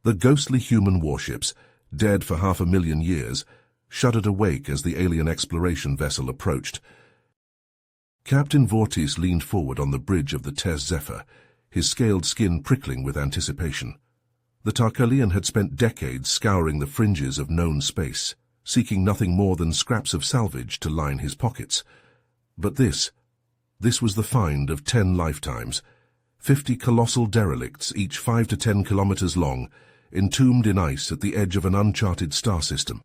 The ghostly human warships, dead for 500,000 years, shuddered awake as the alien exploration vessel approached. Captain Vortis leaned forward on the bridge of the Tez Zephyr, his scaled skin prickling with anticipation. The Tarkalian had spent decades scouring the fringes of known space, seeking nothing more than scraps of salvage to line his pockets. But this was the find of 10 lifetimes, 50 colossal derelicts, each 5 to 10 kilometers long, entombed in ice at the edge of an uncharted star system.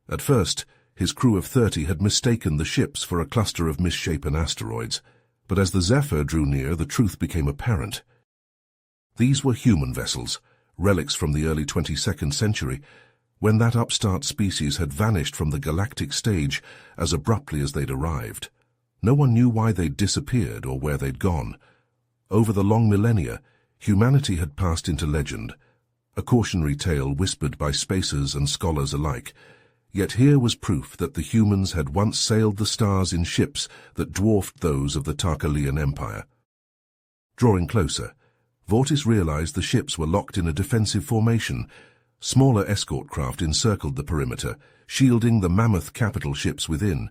At first, his crew of 30 had mistaken the ships for a cluster of misshapen asteroids, but as the Zephyr drew near, the truth became apparent. These were human vessels, relics from the early 22nd century, when that upstart species had vanished from the galactic stage as abruptly as they'd arrived. No one knew why they'd disappeared or where they'd gone. Over the long millennia, humanity had passed into legend, a cautionary tale whispered by spacers and scholars alike. Yet here was proof that the humans had once sailed the stars in ships that dwarfed those of the Tarkalian Empire. Drawing closer, Vortis realized the ships were locked in a defensive formation. Smaller escort craft encircled the perimeter, shielding the mammoth capital ships within.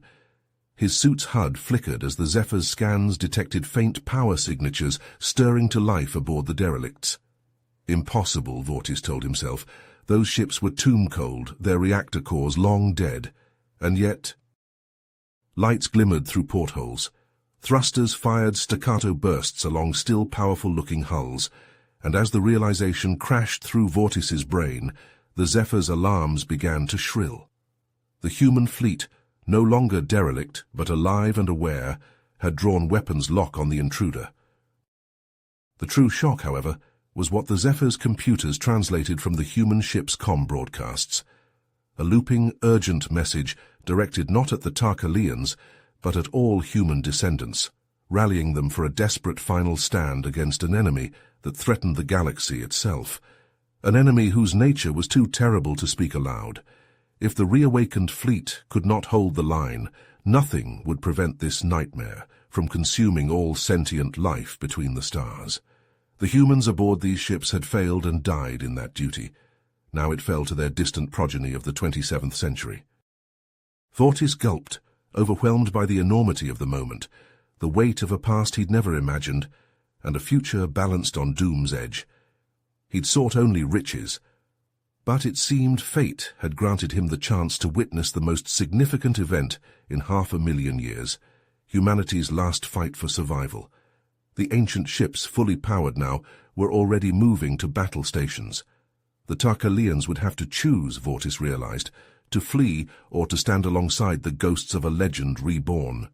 His suit's HUD flickered as the Zephyr's scans detected faint power signatures stirring to life aboard the derelicts. Impossible, Vortis told himself. Those ships were tomb-cold, their reactor cores long dead. And yet... Lights glimmered through portholes. Thrusters fired staccato bursts along still powerful-looking hulls, and as the realization crashed through Vortis's brain, the Zephyr's alarms began to shrill. The human fleet, no longer derelict but alive and aware, had drawn weapons lock on the intruder. The true shock, however, was what the Zephyr's computers translated from the human ship's comm broadcasts. A looping, urgent message directed not at the Tarkalians, but at all human descendants, rallying them for a desperate final stand against an enemy that threatened the galaxy itself, an enemy whose nature was too terrible to speak aloud. If the reawakened fleet could not hold the line, nothing would prevent this nightmare from consuming all sentient life between the stars. The humans aboard these ships had failed and died in that duty. Now it fell to their distant progeny of the 27th century. Vortis gulped, overwhelmed by the enormity of the moment, the weight of a past he'd never imagined, and a future balanced on doom's edge. He'd sought only riches, but it seemed fate had granted him the chance to witness the most significant event in 500,000 years, humanity's last fight for survival. The ancient ships, fully powered now, were already moving to battle stations. The Tarkalians would have to choose, Vortis realized, to flee or to stand alongside the ghosts of a legend reborn.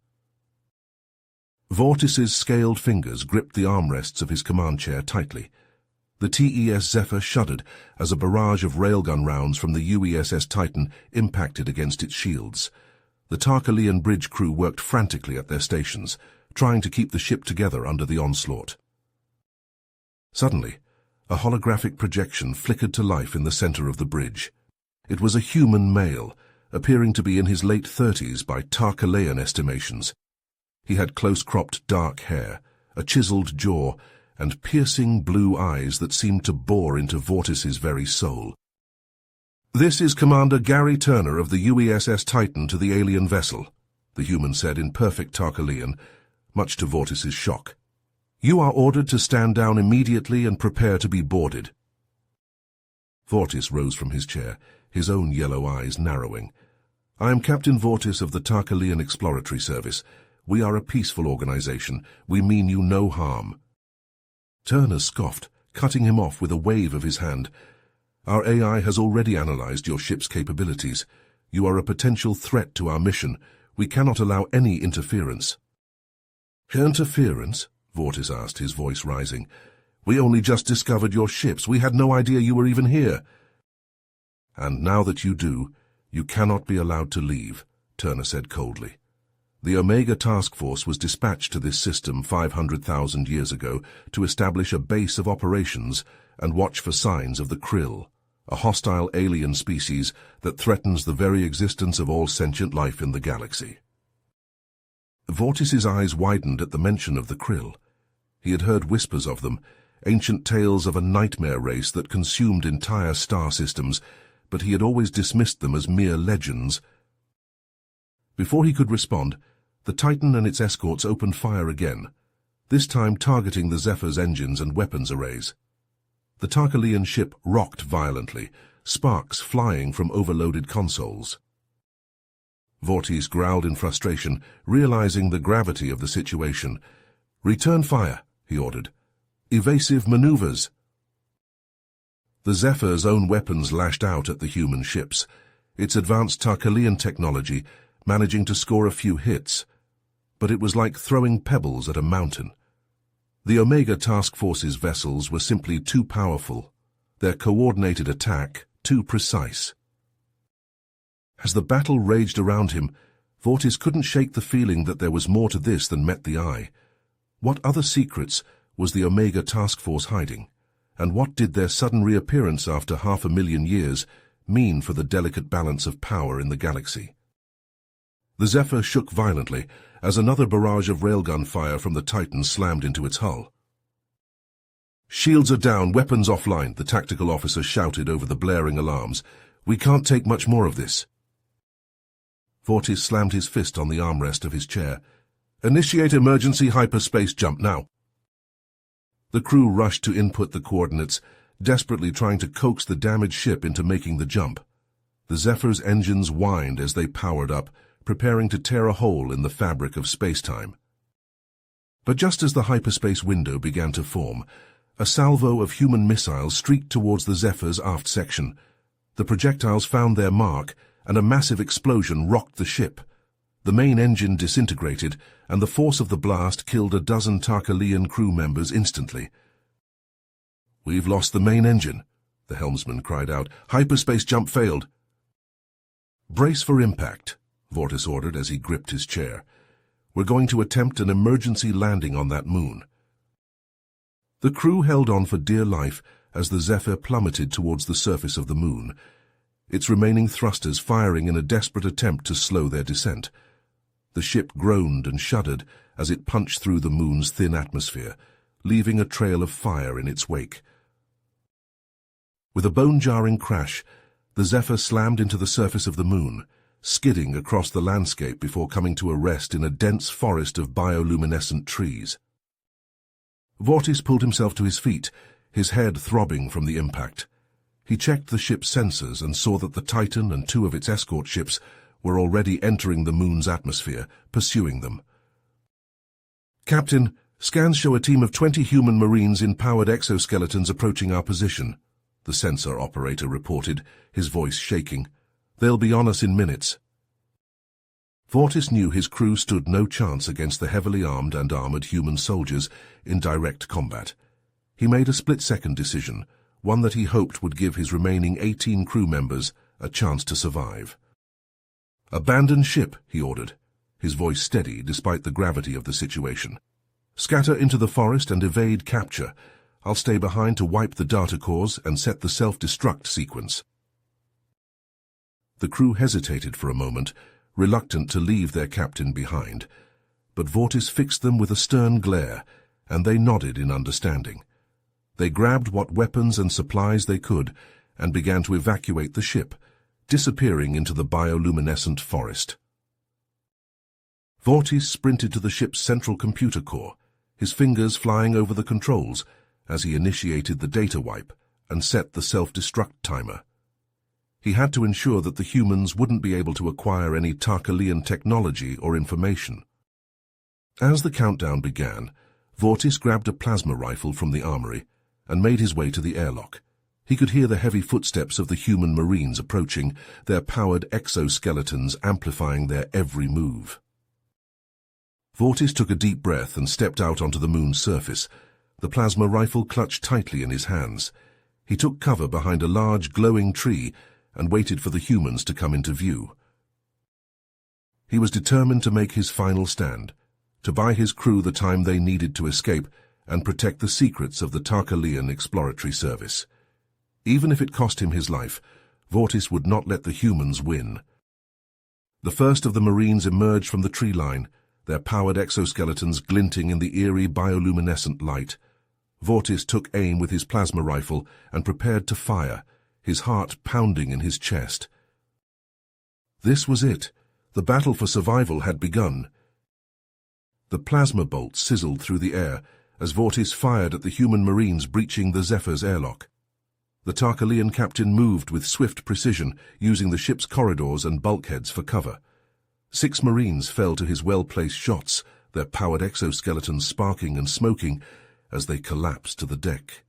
Vortis's scaled fingers gripped the armrests of his command chair tightly. The TES Zephyr shuddered as a barrage of railgun rounds from the UESS Titan impacted against its shields. The Tarkalian bridge crew worked frantically at their stations, trying to keep the ship together under the onslaught. Suddenly, a holographic projection flickered to life in the center of the bridge. It was a human male, appearing to be in his late 30s by Tarkalian estimations. He had close-cropped dark hair, a chiseled jaw, and piercing blue eyes that seemed to bore into Vortis's very soul. "This is Commander Gary Turner of the UESS Titan to the alien vessel," the human said in perfect Tarkalian, much to Vortis's shock. "You are ordered to stand down immediately and prepare to be boarded." Vortis rose from his chair, his own yellow eyes narrowing. "I am Captain Vortis of the Tarkalian Exploratory Service. We are a peaceful organization. We mean you no harm." Turner scoffed, cutting him off with a wave of his hand. "Our AI has already analyzed your ship's capabilities. You are a potential threat to our mission. We cannot allow any interference." "Interference?" Vortis asked, his voice rising. "We only just discovered your ships. We had no idea you were even here." "And now that you do, you cannot be allowed to leave," Turner said coldly. "The Omega Task Force was dispatched to this system 500,000 years ago to establish a base of operations and watch for signs of the Krill, a hostile alien species that threatens the very existence of all sentient life in the galaxy." Vortis's eyes widened at the mention of the Krill. He had heard whispers of them, ancient tales of a nightmare race that consumed entire star systems, but he had always dismissed them as mere legends. Before he could respond, the Titan and its escorts opened fire again, this time targeting the Zephyr's engines and weapons arrays. The Tarkalian ship rocked violently, sparks flying from overloaded consoles. Vortis growled in frustration, realizing the gravity of the situation. "Return fire," he ordered. "Evasive maneuvers." The Zephyr's own weapons lashed out at the human ships, its advanced Tarkalian technology managing to score a few hits. But it was like throwing pebbles at a mountain. The Omega Task Force's vessels were simply too powerful, their coordinated attack too precise. As the battle raged around him, Vortis couldn't shake the feeling that there was more to this than met the eye. What other secrets was the Omega Task Force hiding? And what did their sudden reappearance after 500,000 years mean for the delicate balance of power in the galaxy? The Zephyr shook violently as another barrage of railgun fire from the Titan slammed into its hull. "Shields are down, weapons offline," the tactical officer shouted over the blaring alarms. "We can't take much more of this." Vortis slammed his fist on the armrest of his chair. "Initiate emergency hyperspace jump now." The crew rushed to input the coordinates, desperately trying to coax the damaged ship into making the jump. The Zephyr's engines whined as they powered up, preparing to tear a hole in the fabric of space-time. But just as the hyperspace window began to form, a salvo of human missiles streaked towards the Zephyr's aft section. The projectiles found their mark, and a massive explosion rocked the ship. The main engine disintegrated, and the force of the blast killed a dozen Tarkalian crew members instantly. "We've lost the main engine," the helmsman cried out. "Hyperspace jump failed." "Brace for impact," Vortis ordered as he gripped his chair. "We're going to attempt an emergency landing on that moon." The crew held on for dear life as the Zephyr plummeted towards the surface of the moon, its remaining thrusters firing in a desperate attempt to slow their descent. The ship groaned and shuddered as it punched through the moon's thin atmosphere, leaving a trail of fire in its wake. With a bone-jarring crash, the Zephyr slammed into the surface of the moon, skidding across the landscape before coming to a rest in a dense forest of bioluminescent trees. Vortis pulled himself to his feet, his head throbbing from the impact. He checked the ship's sensors and saw that the Titan and two of its escort ships were already entering the moon's atmosphere, pursuing them. "Captain, scans show a team of 20 human marines in powered exoskeletons approaching our position," the sensor operator reported, his voice shaking. "They'll be on us in minutes." Vortis knew his crew stood no chance against the heavily armed and armored human soldiers in direct combat. He made a split-second decision, one that he hoped would give his remaining 18 crew members a chance to survive. "Abandon ship," he ordered, his voice steady despite the gravity of the situation. "Scatter into the forest and evade capture. I'll stay behind to wipe the data cores and set the self-destruct sequence." The crew hesitated for a moment, reluctant to leave their captain behind, but Vortis fixed them with a stern glare, and they nodded in understanding. They grabbed what weapons and supplies they could and began to evacuate the ship, disappearing into the bioluminescent forest. Vortis sprinted to the ship's central computer core, his fingers flying over the controls as he initiated the data wipe and set the self-destruct timer. He had to ensure that the humans wouldn't be able to acquire any Tarkalian technology or information. As the countdown began, Vortis grabbed a plasma rifle from the armory and made his way to the airlock. He could hear the heavy footsteps of the human marines approaching, their powered exoskeletons amplifying their every move. Vortis took a deep breath and stepped out onto the moon's surface, the plasma rifle clutched tightly in his hands. He took cover behind a large glowing tree and waited for the humans to come into view. He was determined to make his final stand, to buy his crew the time they needed to escape and protect the secrets of the Tarkalian Exploratory Service. Even if it cost him his life, Vortis would not let the humans win. The first of the Marines emerged from the tree line, their powered exoskeletons glinting in the eerie bioluminescent light. Vortis took aim with his plasma rifle and prepared to fire, his heart pounding in his chest. This was it. The battle for survival had begun. The plasma bolt sizzled through the air as Vortis fired at the human marines breaching the Zephyr's airlock. The Tarkalian captain moved with swift precision, using the ship's corridors and bulkheads for cover. 6 marines fell to his well-placed shots, their powered exoskeletons sparking and smoking as they collapsed to the deck.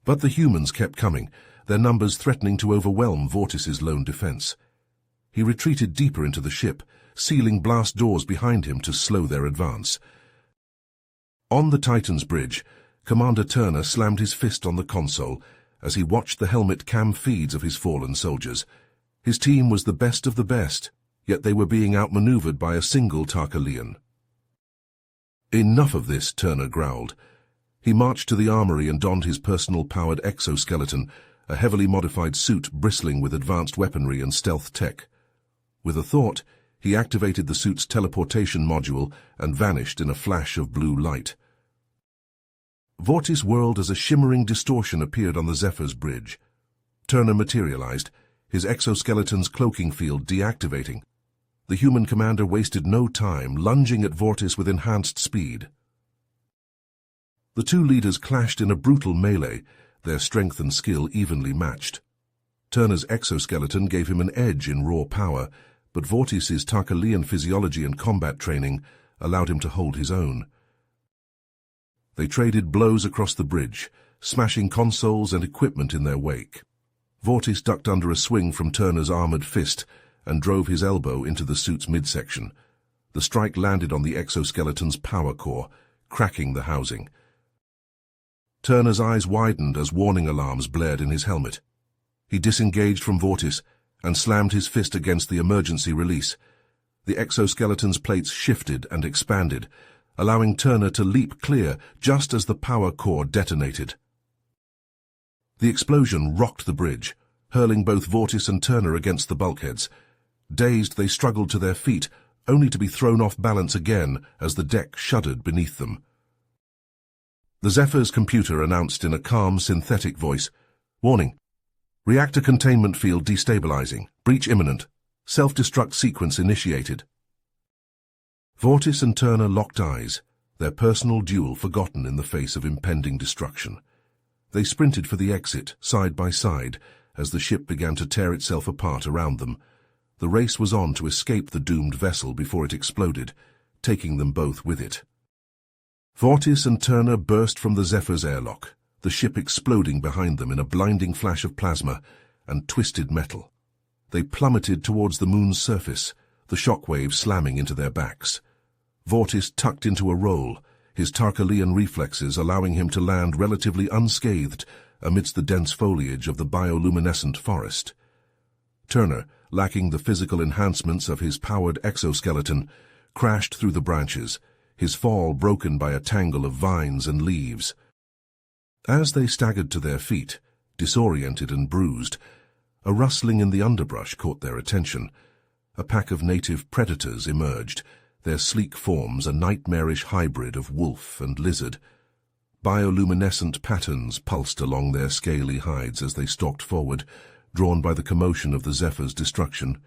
But the humans kept coming, their numbers threatening to overwhelm Vortis's lone defense. He retreated deeper into the ship, sealing blast doors behind him to slow their advance. On the Titan's bridge, Commander Turner slammed his fist on the console as he watched the helmet cam feeds of his fallen soldiers. His team was the best of the best, yet they were being outmaneuvered by a single Tarkalian. Enough of this, Turner growled. He marched to the armory and donned his personal powered exoskeleton, a heavily modified suit bristling with advanced weaponry and stealth tech. With a thought, he activated the suit's teleportation module and vanished in a flash of blue light. Vortis whirled as a shimmering distortion appeared on the Zephyr's bridge. Turner materialized, his exoskeleton's cloaking field deactivating. The human commander wasted no time, lunging at Vortis with enhanced speed. The two leaders clashed in a brutal melee, their strength and skill evenly matched. Turner's exoskeleton gave him an edge in raw power, but Vortis's Tarkalian physiology and combat training allowed him to hold his own. They traded blows across the bridge, smashing consoles and equipment in their wake. Vortis ducked under a swing from Turner's armored fist and drove his elbow into the suit's midsection. The strike landed on the exoskeleton's power core, cracking the housing. Turner's eyes widened as warning alarms blared in his helmet. He disengaged from Vortis and slammed his fist against the emergency release. The exoskeleton's plates shifted and expanded, allowing Turner to leap clear just as the power core detonated. The explosion rocked the bridge, hurling both Vortis and Turner against the bulkheads. Dazed, they struggled to their feet, only to be thrown off balance again as the deck shuddered beneath them. The Zephyr's computer announced in a calm, synthetic voice, "Warning. Reactor containment field destabilizing. Breach imminent. Self-destruct sequence initiated." Vortis and Turner locked eyes, their personal duel forgotten in the face of impending destruction. They sprinted for the exit, side by side, as the ship began to tear itself apart around them. The race was on to escape the doomed vessel before it exploded, taking them both with it. Vortis and Turner burst from the Zephyr's airlock, the ship exploding behind them in a blinding flash of plasma and twisted metal. They plummeted towards the moon's surface, the shockwave slamming into their backs. Vortis tucked into a roll, his Tarkalian reflexes allowing him to land relatively unscathed amidst the dense foliage of the bioluminescent forest. Turner, lacking the physical enhancements of his powered exoskeleton, crashed through the branches, his fall broken by a tangle of vines and leaves. As they staggered to their feet, disoriented and bruised, a rustling in the underbrush caught their attention. A pack of native predators emerged, their sleek forms a nightmarish hybrid of wolf and lizard. Bioluminescent patterns pulsed along their scaly hides as they stalked forward, drawn by the commotion of the Zephyr's destruction.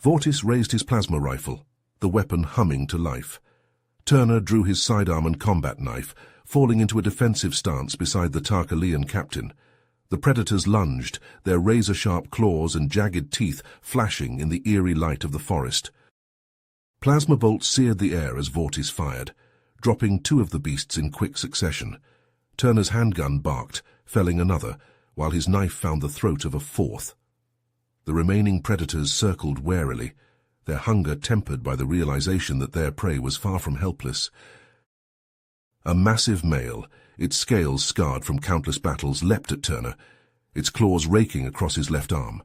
Vortis raised his plasma rifle, the weapon humming to life. Turner drew his sidearm and combat knife, falling into a defensive stance beside the Tarkalian captain. The predators lunged, their razor-sharp claws and jagged teeth flashing in the eerie light of the forest. Plasma bolts seared the air as Vortis fired, dropping 2 of the beasts in quick succession. Turner's handgun barked, felling another, while his knife found the throat of a 4th. The remaining predators circled warily, their hunger tempered by the realization that their prey was far from helpless. A massive male, its scales scarred from countless battles, leapt at Turner, its claws raking across his left arm.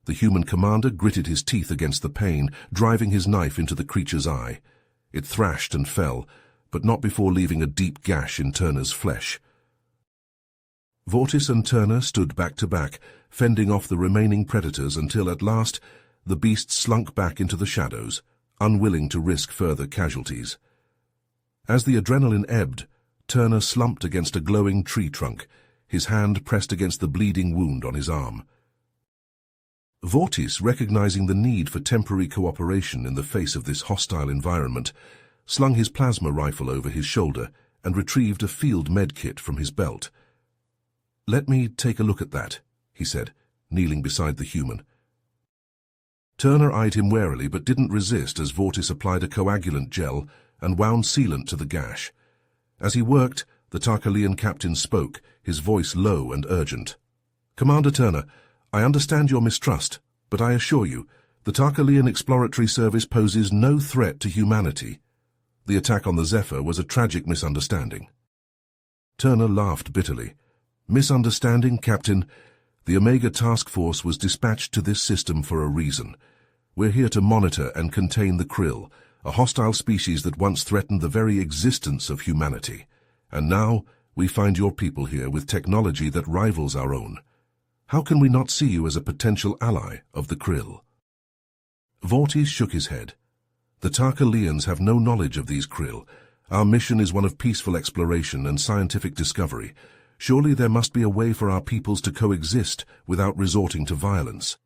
The human commander gritted his teeth against the pain, driving his knife into the creature's eye. It thrashed and fell, but not before leaving a deep gash in Turner's flesh. Vortis and Turner stood back to back, fending off the remaining predators until at last the beast slunk back into the shadows, unwilling to risk further casualties. As the adrenaline ebbed, Turner slumped against a glowing tree trunk, his hand pressed against the bleeding wound on his arm. Vortis, recognizing the need for temporary cooperation in the face of this hostile environment, slung his plasma rifle over his shoulder and retrieved a field medkit from his belt. "Let me take a look at that," he said, kneeling beside the human. Turner eyed him warily but didn't resist as Vortis applied a coagulant gel and wound sealant to the gash. As he worked, the Tarkalian captain spoke, his voice low and urgent. "Commander Turner, I understand your mistrust, but I assure you, the Tarkalian Exploratory Service poses no threat to humanity. The attack on the Zephyr was a tragic misunderstanding." Turner laughed bitterly. "Misunderstanding, Captain? The Omega Task Force was dispatched to this system for a reason. We're here to monitor and contain the Krill, a hostile species that once threatened the very existence of humanity. And now we find your people here with technology that rivals our own. How can we not see you as a potential ally of the Krill?" Vortis shook his head. "The Tarkalians have no knowledge of these Krill. Our mission is one of peaceful exploration and scientific discovery. Surely there must be a way for our peoples to coexist without resorting to violence."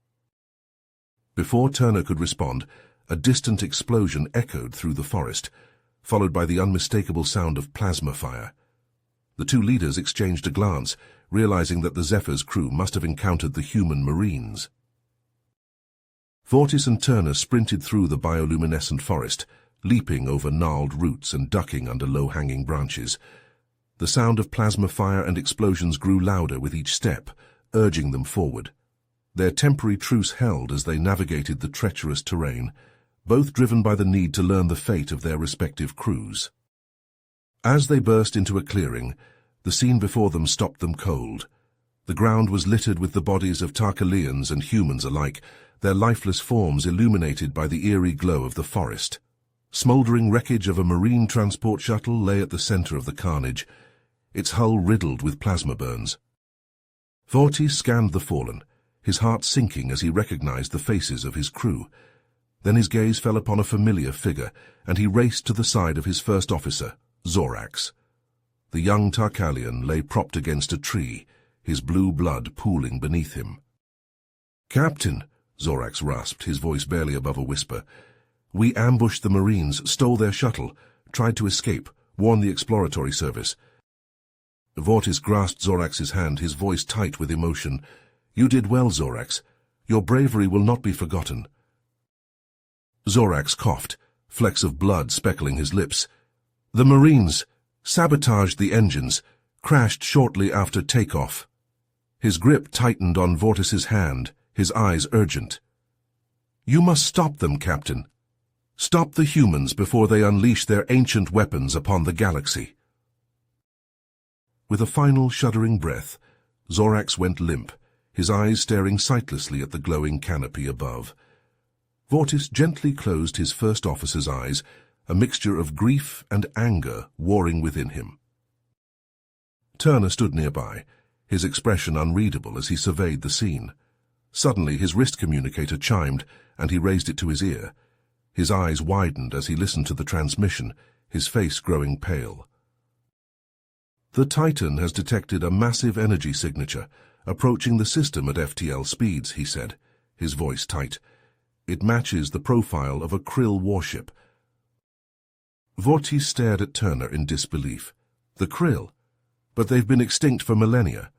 Before Turner could respond, a distant explosion echoed through the forest, followed by the unmistakable sound of plasma fire. The two leaders exchanged a glance, realizing that the Zephyr's crew must have encountered the human Marines. Vortis and Turner sprinted through the bioluminescent forest, leaping over gnarled roots and ducking under low-hanging branches. The sound of plasma fire and explosions grew louder with each step, urging them forward. Their temporary truce held as they navigated the treacherous terrain, both driven by the need to learn the fate of their respective crews. As they burst into a clearing, the scene before them stopped them cold. The ground was littered with the bodies of Tarkalians and humans alike, their lifeless forms illuminated by the eerie glow of the forest. Smoldering wreckage of a marine transport shuttle lay at the center of the carnage, its hull riddled with plasma burns. Vortis scanned the fallen, his heart sinking as he recognized the faces of his crew. Then his gaze fell upon a familiar figure, and he raced to the side of his first officer, Zorax. The young Tarkalian lay propped against a tree, his blue blood pooling beneath him. "Captain," Zorax rasped, his voice barely above a whisper, "we ambushed the Marines, stole their shuttle, tried to escape, warned the Exploratory Service." Vortis grasped Zorax's hand, his voice tight with emotion. "You did well, Zorax. Your bravery will not be forgotten." Zorax coughed, flecks of blood speckling his lips. "The Marines sabotaged the engines, crashed shortly after takeoff." His grip tightened on Vortis's hand, his eyes urgent. "You must stop them, Captain. Stop the humans before they unleash their ancient weapons upon the galaxy." With a final shuddering breath, Zorax went limp, his eyes staring sightlessly at the glowing canopy above. Vortis gently closed his first officer's eyes, a mixture of grief and anger warring within him. Turner stood nearby, his expression unreadable as he surveyed the scene. Suddenly his wrist communicator chimed, and he raised it to his ear. His eyes widened as he listened to the transmission, his face growing pale. "The Titan has detected a massive energy signature, approaching the system at FTL speeds," he said, his voice tight. "It matches the profile of a Krill warship." Vortis stared at Turner in disbelief. "The Krill? But they've been extinct for millennia."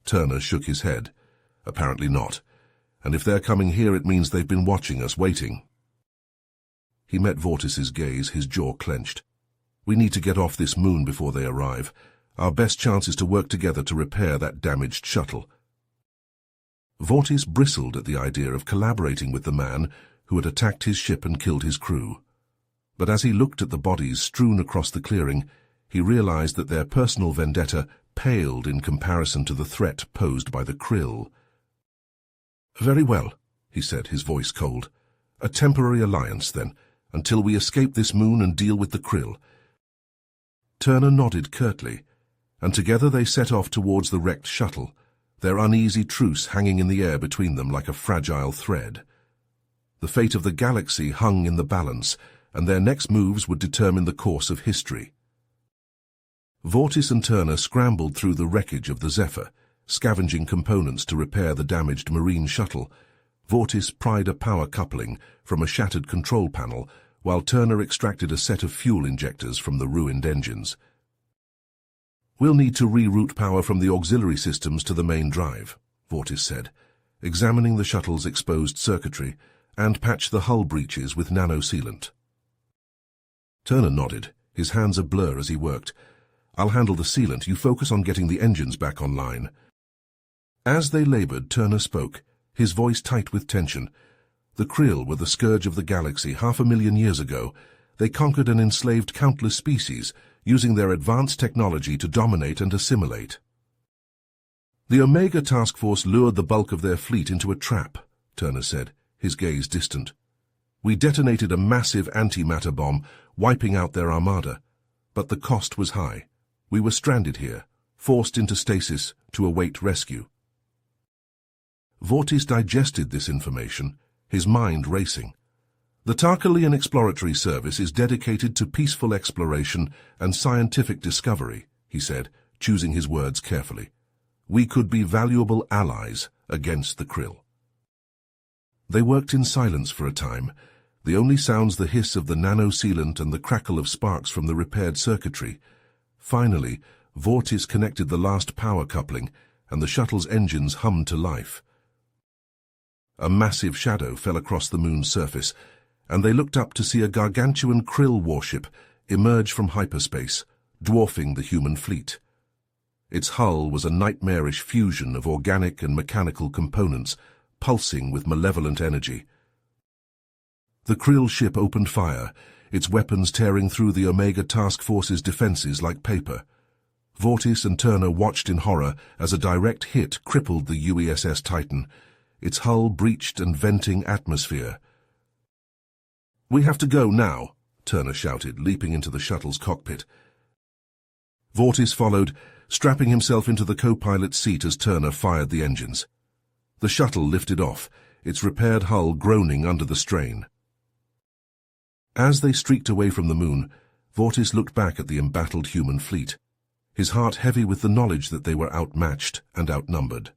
Turner shook his head. "Apparently not. And if they're coming here, it means they've been watching us, waiting." He met Vortis's gaze, his jaw clenched. "We need to get off this moon before they arrive. Our best chance is to work together to repair that damaged shuttle." Vortis bristled at the idea of collaborating with the man who had attacked his ship and killed his crew. But as he looked at the bodies strewn across the clearing, he realized that their personal vendetta paled in comparison to the threat posed by the Krill. "Very well," he said, his voice cold. "A temporary alliance, then, until we escape this moon and deal with the Krill." Turner nodded curtly, and together they set off towards the wrecked shuttle, their uneasy truce hanging in the air between them like a fragile thread. The fate of the galaxy hung in the balance, and their next moves would determine the course of history. Vortis and Turner scrambled through the wreckage of the Zephyr, scavenging components to repair the damaged marine shuttle. Vortis pried a power coupling from a shattered control panel, while Turner extracted a set of fuel injectors from the ruined engines. "We'll need to reroute power from the auxiliary systems to the main drive," Vortis said, examining the shuttle's exposed circuitry, "and patch the hull breaches with nano-sealant." Turner nodded, his hands a blur as he worked. "I'll handle the sealant. You focus on getting the engines back online." As they labored, Turner spoke, his voice tight with tension. "The Krill were the scourge of the galaxy 500,000 years ago. They conquered and enslaved countless species, using their advanced technology to dominate and assimilate. The Omega Task Force lured the bulk of their fleet into a trap," Turner said, his gaze distant. "We detonated a massive antimatter bomb, wiping out their armada. But the cost was high. We were stranded here, forced into stasis to await rescue." Vortis digested this information, his mind racing. "The Tarkalian Exploratory Service is dedicated to peaceful exploration and scientific discovery," he said, choosing his words carefully. "We could be valuable allies against the Krill." They worked in silence for a time, the only sounds the hiss of the nano-sealant and the crackle of sparks from the repaired circuitry. Finally, Vortis connected the last power coupling, and the shuttle's engines hummed to life. A massive shadow fell across the moon's surface, and they looked up to see a gargantuan Krill warship emerge from hyperspace, dwarfing the human fleet. Its hull was a nightmarish fusion of organic and mechanical components, pulsing with malevolent energy. The Krill ship opened fire, its weapons tearing through the Omega Task Force's defenses like paper. Vortis and Turner watched in horror as a direct hit crippled the UESS Titan, its hull breached and venting atmosphere. "We have to go now," Turner shouted, leaping into the shuttle's cockpit. Vortis followed, strapping himself into the co-pilot's seat as Turner fired the engines. The shuttle lifted off, its repaired hull groaning under the strain. As they streaked away from the moon, Vortis looked back at the embattled human fleet, his heart heavy with the knowledge that they were outmatched and outnumbered.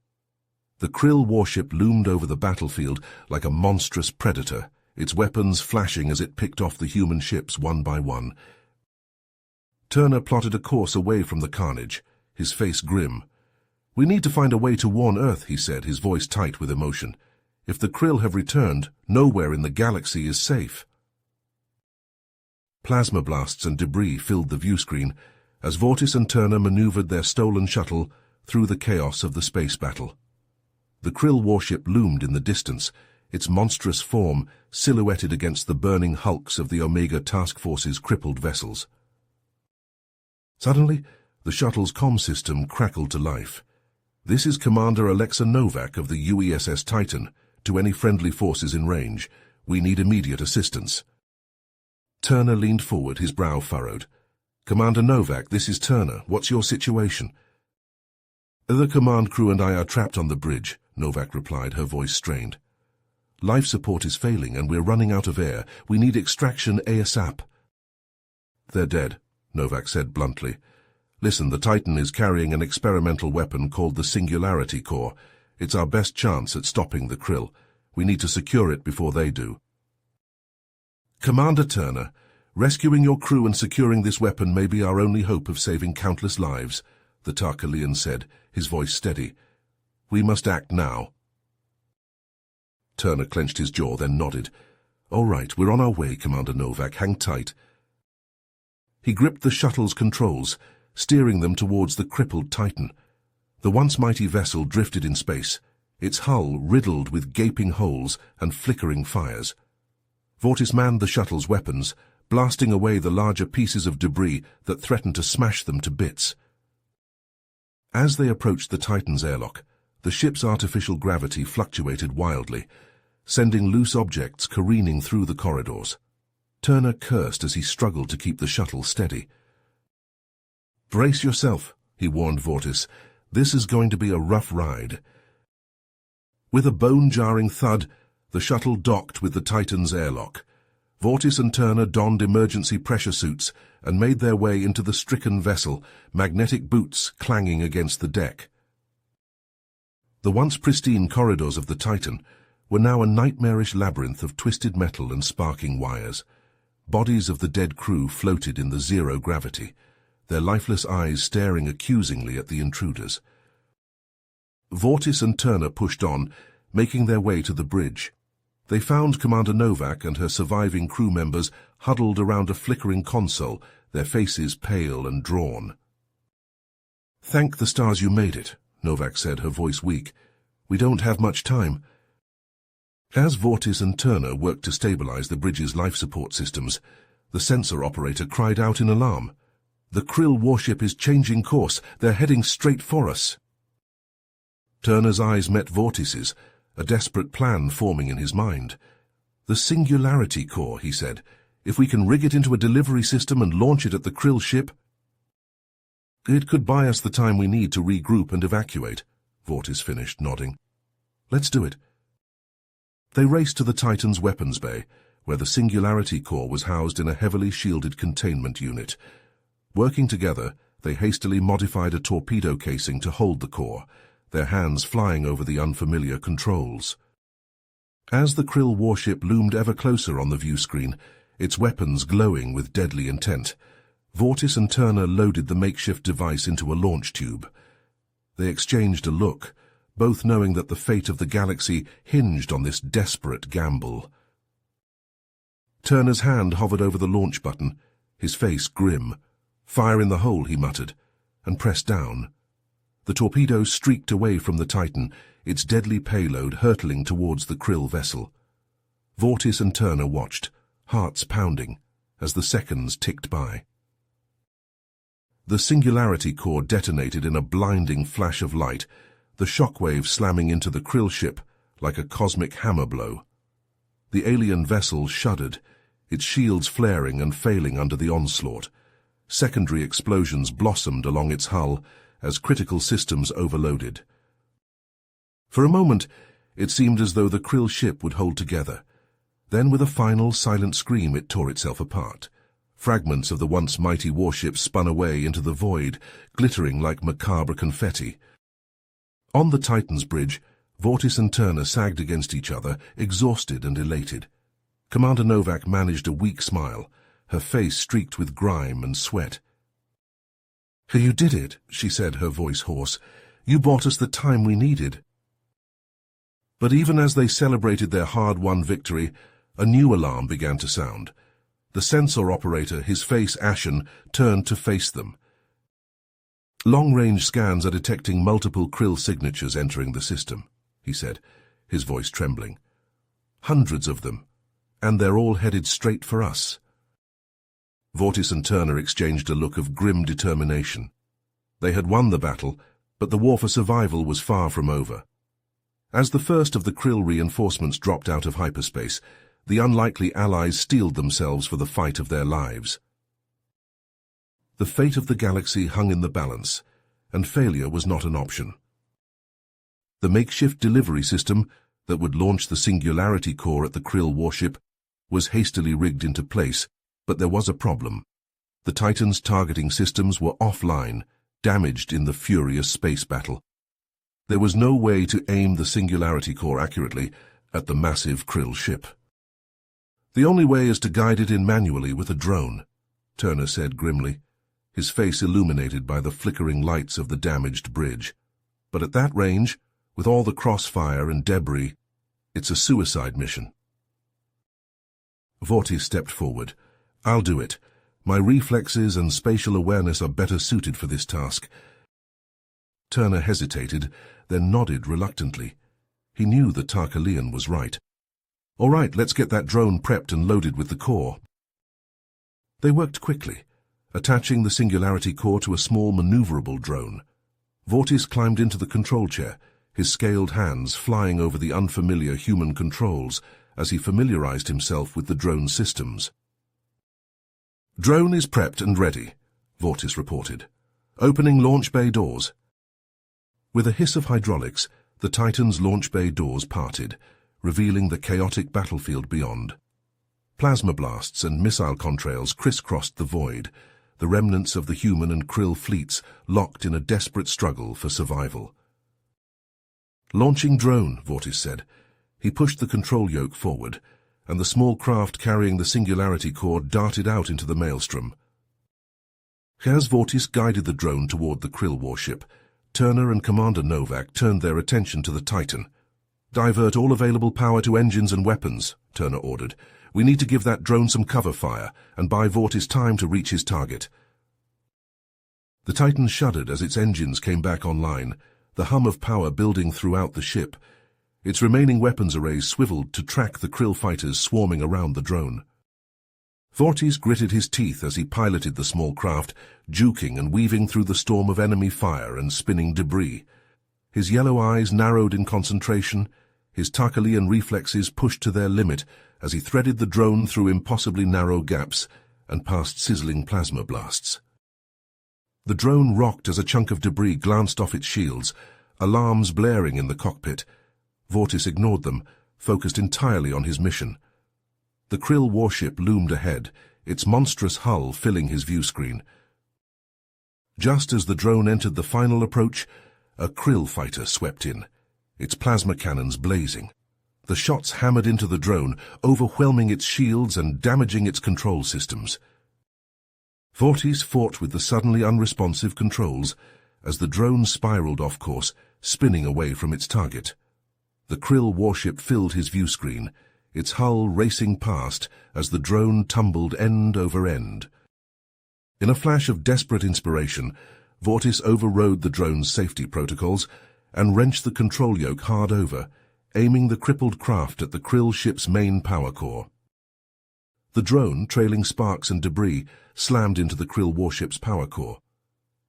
The Krill warship loomed over the battlefield like a monstrous predator, its weapons flashing as it picked off the human ships one by one. Turner plotted a course away from the carnage, his face grim. "We need to find a way to warn Earth," he said, his voice tight with emotion. "If the Krill have returned, nowhere in the galaxy is safe." Plasma blasts and debris filled the viewscreen as Vortis and Turner maneuvered their stolen shuttle through the chaos of the space battle. The Krill warship loomed in the distance, its monstrous form silhouetted against the burning hulks of the Omega Task Force's crippled vessels. Suddenly, the shuttle's comm system crackled to life. "This is Commander Alexa Novak of the UESS Titan. To any friendly forces in range, we need immediate assistance." Turner leaned forward, his brow furrowed. "Commander Novak, this is Turner. What's your situation?" "The command crew and I are trapped on the bridge," Novak replied, her voice strained. "Life support is failing and we're running out of air. We need extraction ASAP." "They're dead," Novak said bluntly. "Listen, the Titan is carrying an experimental weapon called the Singularity Core. It's our best chance at stopping the Krill. We need to secure it before they do." "Commander Turner, rescuing your crew and securing this weapon may be our only hope of saving countless lives," the Tarkalian said, his voice steady. "We must act now." Turner clenched his jaw, then nodded. "All right, we're on our way, Commander Novak. Hang tight." He gripped the shuttle's controls, steering them towards the crippled Titan. The once mighty vessel drifted in space, its hull riddled with gaping holes and flickering fires. Vortis manned the shuttle's weapons, blasting away the larger pieces of debris that threatened to smash them to bits. As they approached the Titan's airlock, the ship's artificial gravity fluctuated wildly, sending loose objects careening through the corridors. Turner cursed as he struggled to keep the shuttle steady. "Brace yourself," he warned Vortis. "This is going to be a rough ride." With a bone-jarring thud, the shuttle docked with the Titan's airlock. Vortis and Turner donned emergency pressure suits and made their way into the stricken vessel, magnetic boots clanging against the deck. The once pristine corridors of the Titan were now a nightmarish labyrinth of twisted metal and sparking wires. Bodies of the dead crew floated in the zero gravity, their lifeless eyes staring accusingly at the intruders. Vortis and Turner pushed on, making their way to the bridge. They found Commander Novak and her surviving crew members huddled around a flickering console, their faces pale and drawn. "Thank the stars you made it," Novak said, her voice weak. "We don't have much time." As Vortis and Turner worked to stabilize the bridge's life support systems, the sensor operator cried out in alarm. "The Krill warship is changing course. They're heading straight for us." Turner's eyes met Vortis's, a desperate plan forming in his mind. "The Singularity Core," he said. "If we can rig it into a delivery system and launch it at the Krill ship..." "It could buy us the time we need to regroup and evacuate," Vortis finished, nodding. "Let's do it." They raced to the Titan's weapons bay, where the Singularity Core was housed in a heavily shielded containment unit. Working together, they hastily modified a torpedo casing to hold the core, their hands flying over the unfamiliar controls. As the Krill warship loomed ever closer on the view screen, its weapons glowing with deadly intent, Vortis and Turner loaded the makeshift device into a launch tube. They exchanged a look, both knowing that the fate of the galaxy hinged on this desperate gamble. Turner's hand hovered over the launch button, his face grim. "Fire in the hole," he muttered, and pressed down. The torpedo streaked away from the Titan, its deadly payload hurtling towards the Krill vessel. Vortis and Turner watched, hearts pounding, as the seconds ticked by. The Singularity Core detonated in a blinding flash of light, the shockwave slamming into the Krill ship like a cosmic hammer blow. The alien vessel shuddered, its shields flaring and failing under the onslaught. Secondary explosions blossomed along its hull as critical systems overloaded. For a moment, it seemed as though the Krill ship would hold together. Then, with a final silent scream, it tore itself apart. Fragments of the once mighty warship spun away into the void, glittering like macabre confetti. On the Titan's bridge, Vortis and Turner sagged against each other, exhausted and elated. Commander Novak managed a weak smile, her face streaked with grime and sweat. "You did it," she said, her voice hoarse. "You bought us the time we needed." But even as they celebrated their hard-won victory, a new alarm began to sound. The sensor operator, his face ashen, turned to face them. "Long-range scans are detecting multiple Krill signatures entering the system," he said, his voice trembling. "Hundreds of them, and they're all headed straight for us." Vortis and Turner exchanged a look of grim determination. They had won the battle, but the war for survival was far from over. As the first of the Krill reinforcements dropped out of hyperspace, the unlikely allies steeled themselves for the fight of their lives. The fate of the galaxy hung in the balance, and failure was not an option. The makeshift delivery system that would launch the Singularity Core at the Krill warship was hastily rigged into place, but there was a problem. The Titan's targeting systems were offline, damaged in the furious space battle. There was no way to aim the Singularity Core accurately at the massive Krill ship. "The only way is to guide it in manually with a drone," Turner said grimly, his face illuminated by the flickering lights of the damaged bridge. "But at that range, with all the crossfire and debris, it's a suicide mission." Vortis stepped forward. "I'll do it. My reflexes and spatial awareness are better suited for this task." Turner hesitated, then nodded reluctantly. He knew that Tarkalian was right. "All right, let's get that drone prepped and loaded with the core." They worked quickly, attaching the Singularity Core to a small maneuverable drone. Vortis climbed into the control chair, his scaled hands flying over the unfamiliar human controls as he familiarized himself with the drone systems. "Drone is prepped and ready," Vortis reported. "Opening launch bay doors." With a hiss of hydraulics, the Titan's launch bay doors parted, revealing the chaotic battlefield beyond. Plasma blasts and missile contrails crisscrossed the void, the remnants of the human and krill fleets locked in a desperate struggle for survival. "Launching drone," Vortis said. He pushed the control yoke forward, and the small craft carrying the Singularity core darted out into the maelstrom. As Vortis guided the drone toward the krill warship, Turner and Commander Novak turned their attention to the Titan. "Divert all available power to engines and weapons," Turner ordered. "We need to give that drone some cover fire and buy Vortis time to reach his target." The Titan shuddered as its engines came back online, the hum of power building throughout the ship. Its remaining weapons arrays swiveled to track the krill fighters swarming around the drone. Vortis gritted his teeth as he piloted the small craft, juking and weaving through the storm of enemy fire and spinning debris. His yellow eyes narrowed in concentration, his Tarkalian reflexes pushed to their limit as he threaded the drone through impossibly narrow gaps and past sizzling plasma blasts. The drone rocked as a chunk of debris glanced off its shields, alarms blaring in the cockpit. Vortis ignored them, focused entirely on his mission. The krill warship loomed ahead, its monstrous hull filling his view screen. Just as the drone entered the final approach, a krill fighter swept in, its plasma cannons blazing. The shots hammered into the drone, overwhelming its shields and damaging its control systems. Vortis fought with the suddenly unresponsive controls as the drone spiraled off course, spinning away from its target. The krill warship filled his view screen, its hull racing past as the drone tumbled end over end. In a flash of desperate inspiration, Vortis overrode the drone's safety protocols and wrenched the control yoke hard over, aiming the crippled craft at the krill ship's main power core. The drone, trailing sparks and debris, slammed into the krill warship's power core.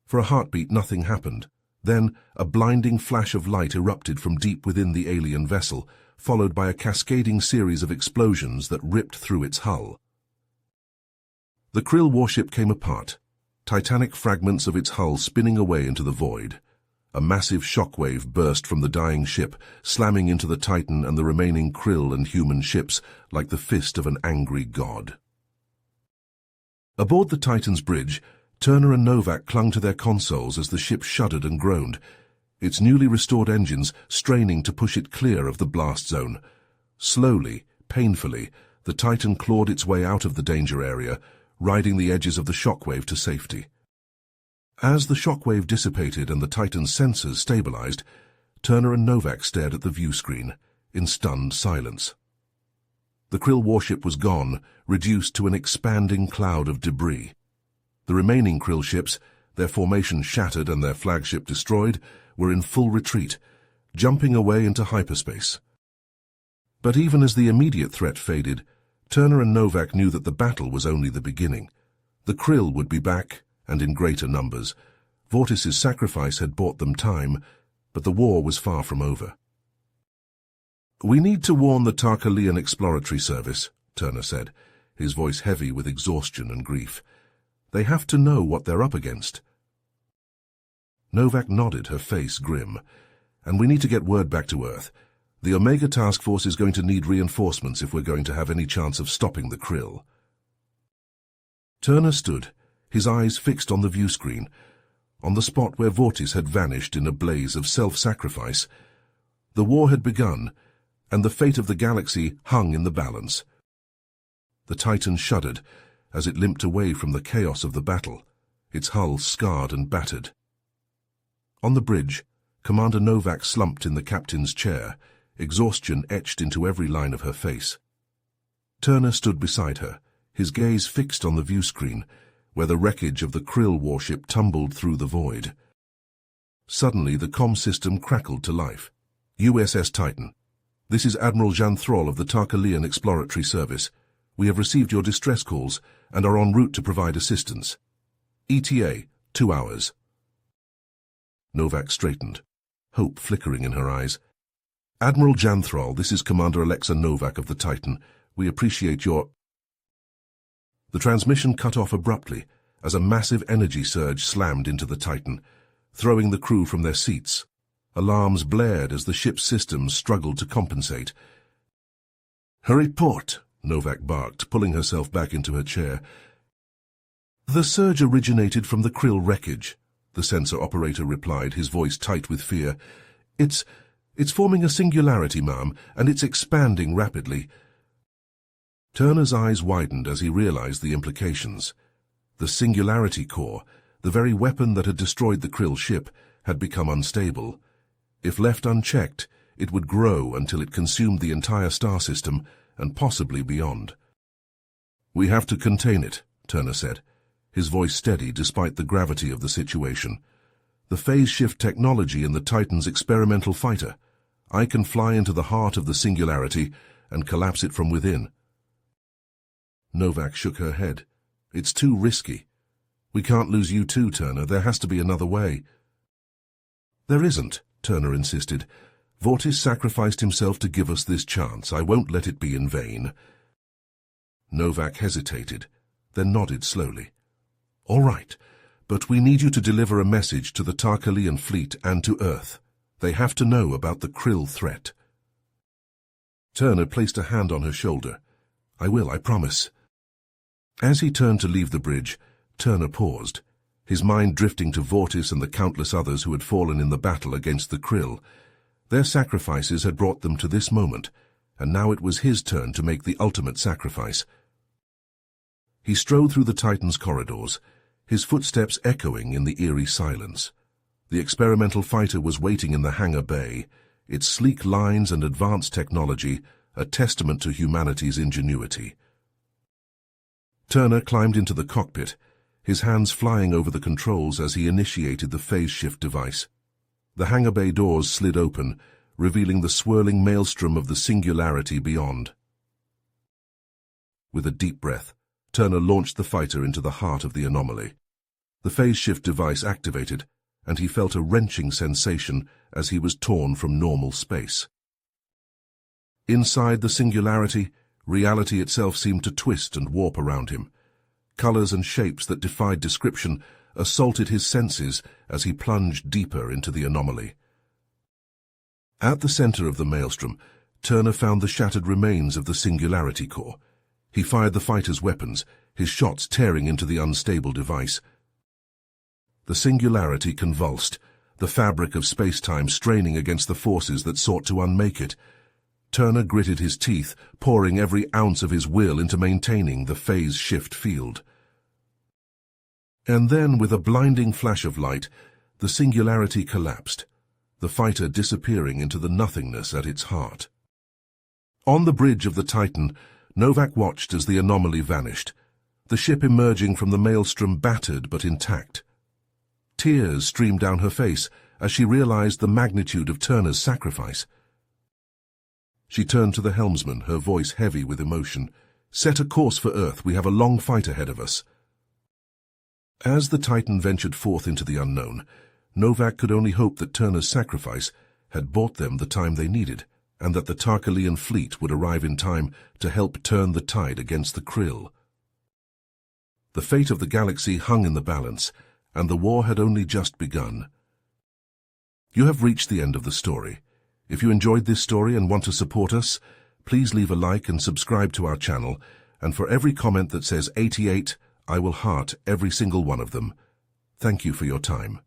For a heartbeat, nothing happened. Then, a blinding flash of light erupted from deep within the alien vessel, followed by a cascading series of explosions that ripped through its hull. The krill warship came apart, titanic fragments of its hull spinning away into the void. A massive shockwave burst from the dying ship, slamming into the Titan and the remaining krill and human ships like the fist of an angry god. Aboard the Titan's bridge, Turner and Novak clung to their consoles as the ship shuddered and groaned, its newly restored engines straining to push it clear of the blast zone. Slowly, painfully, the Titan clawed its way out of the danger area, riding the edges of the shockwave to safety. As the shockwave dissipated and the Titan's sensors stabilized, Turner and Novak stared at the view screen, in stunned silence. The krill warship was gone, reduced to an expanding cloud of debris. The remaining krill ships, their formation shattered and their flagship destroyed, were in full retreat, jumping away into hyperspace. But even as the immediate threat faded, Turner and Novak knew that the battle was only the beginning. The krill would be back, and in greater numbers. Vortis's sacrifice had bought them time, but the war was far from over. "We need to warn the Tarkalian Exploratory Service," Turner said, his voice heavy with exhaustion and grief. "They have to know what they're up against." Novak nodded, her face grim. "And we need to get word back to Earth. The Omega Task Force is going to need reinforcements if we're going to have any chance of stopping the krill." Turner stood, his eyes fixed on the view screen, on the spot where Vortis had vanished in a blaze of self-sacrifice. The war had begun, and the fate of the galaxy hung in the balance. The Titan shuddered as it limped away from the chaos of the battle, its hull scarred and battered. On the bridge, Commander Novak slumped in the captain's chair, exhaustion etched into every line of her face. Turner stood beside her, his gaze fixed on the view screen, where the wreckage of the krill warship tumbled through the void. Suddenly, the comm system crackled to life. "USS Titan. This is Admiral Jean Thrall of the Tarkalian Exploratory Service. We have received your distress calls and are en route to provide assistance. ETA, 2 hours. Novak straightened, hope flickering in her eyes. "Admiral Jean Thrall, this is Commander Alexa Novak of the Titan. We appreciate your—" The transmission cut off abruptly as a massive energy surge slammed into the Titan, throwing the crew from their seats. Alarms blared as the ship's systems struggled to compensate. "Her report," Novak barked, pulling herself back into her chair. The surge originated from the krill wreckage, the sensor operator replied, his voice tight with fear. It's forming a singularity, ma'am, and it's expanding rapidly. Turner's eyes widened as he realized the implications. The singularity core, the very weapon that had destroyed the krill ship, had become unstable. If left unchecked, it would grow until it consumed the entire star system and possibly beyond. We have to contain it, Turner said, his voice steady despite the gravity of the situation. The phase shift technology in the Titan's experimental fighter. I can fly into the heart of the singularity and collapse it from within. Novak shook her head. It's too risky. We can't lose you too, Turner. There has to be another way. There isn't, Turner insisted. Vortis sacrificed himself to give us this chance. I won't let it be in vain. Novak hesitated, then nodded slowly. All right, but we need you to deliver a message to the Tarkalian fleet and to Earth. They have to know about the krill threat. Turner placed a hand on her shoulder. I will, I promise. As he turned to leave the bridge, Turner paused, his mind drifting to Vortis and the countless others who had fallen in the battle against the krill. Their sacrifices had brought them to this moment, and now it was his turn to make the ultimate sacrifice. He strode through the Titan's corridors, his footsteps echoing in the eerie silence. The experimental fighter was waiting in the hangar bay, its sleek lines and advanced technology a testament to humanity's ingenuity. Turner climbed into the cockpit, his hands flying over the controls as he initiated the phase shift device. The hangar bay doors slid open, revealing the swirling maelstrom of the singularity beyond. With a deep breath, Turner launched the fighter into the heart of the anomaly. The phase shift device activated, and he felt a wrenching sensation as he was torn from normal space. Inside the singularity, reality itself seemed to twist and warp around him. Colors and shapes that defied description assaulted his senses as he plunged deeper into the anomaly. At the center of the maelstrom, Turner found the shattered remains of the singularity core. He fired the fighter's weapons, his shots tearing into the unstable device. The singularity convulsed, the fabric of space-time straining against the forces that sought to unmake it. Turner gritted his teeth, pouring every ounce of his will into maintaining the phase shift field. And then, with a blinding flash of light, the singularity collapsed, the fighter disappearing into the nothingness at its heart. On the bridge of the Titan, Novak watched as the anomaly vanished, the ship emerging from the maelstrom battered but intact. Tears streamed down her face as she realized the magnitude of Turner's sacrifice. She turned to the helmsman, her voice heavy with emotion. Set a course for Earth. We have a long fight ahead of us. As the Titan ventured forth into the unknown, Novak could only hope that Turner's sacrifice had bought them the time they needed, and that the Tarkalian fleet would arrive in time to help turn the tide against the krill. The fate of the galaxy hung in the balance, and the war had only just begun. You have reached the end of the story. If you enjoyed this story and want to support us, please leave a like and subscribe to our channel, and for every comment that says 88, I will heart every single one of them. Thank you for your time.